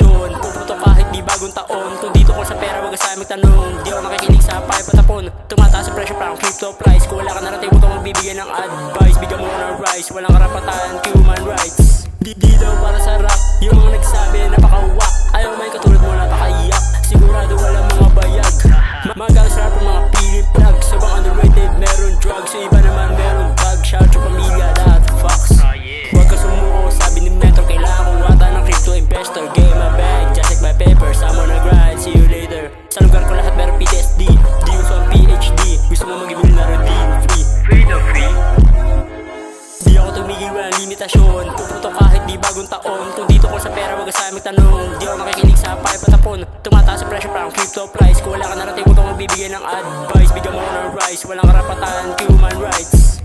limitasyon. Puputo kahit di bagong taon. Kung dito ko sa pera wag ka sa aming tanong. Di ako nakikinig sa payo patapon. Tumataas ang presyo parang crypto price. Kung wala ka narating huwag kang magbibigay ng advice. Bigyan mo ng rice, walang karapatan, human rights. Di daw para sa rap, yung mga nagsabi napaka-wak. Ayaw may katulad mo napaka-iyak. Sigurado walang mga bayag. Magalos rap ang mga piling plug. Sabang underrated, meron drugs. Yung iba naman meron bag. Shout sa pamilya, lahat fox. Huwag ka sumuko, sabi ni Mentor. Kailangan kong wata ng crypto investor. Game my bag, just like my papers. I'm on a grind, see you later. Sa lugar ko lahat meron PTSD. Di uso ang PhD. Gusto mo mag-ibig na redeem free. Free na free. Di ako tumigil, walang limitasyon. Puputo kahit di bagong taon. Kung dito ko sa pera wag ka sa aming tanong. Di ako nakikinig sa payo patapon. Tumataas ang presyo parang crypto price. Kung wala ka narating huwag kang magbibigay ng advice. Bigyan mo ng rice, walang karapatan, human rights.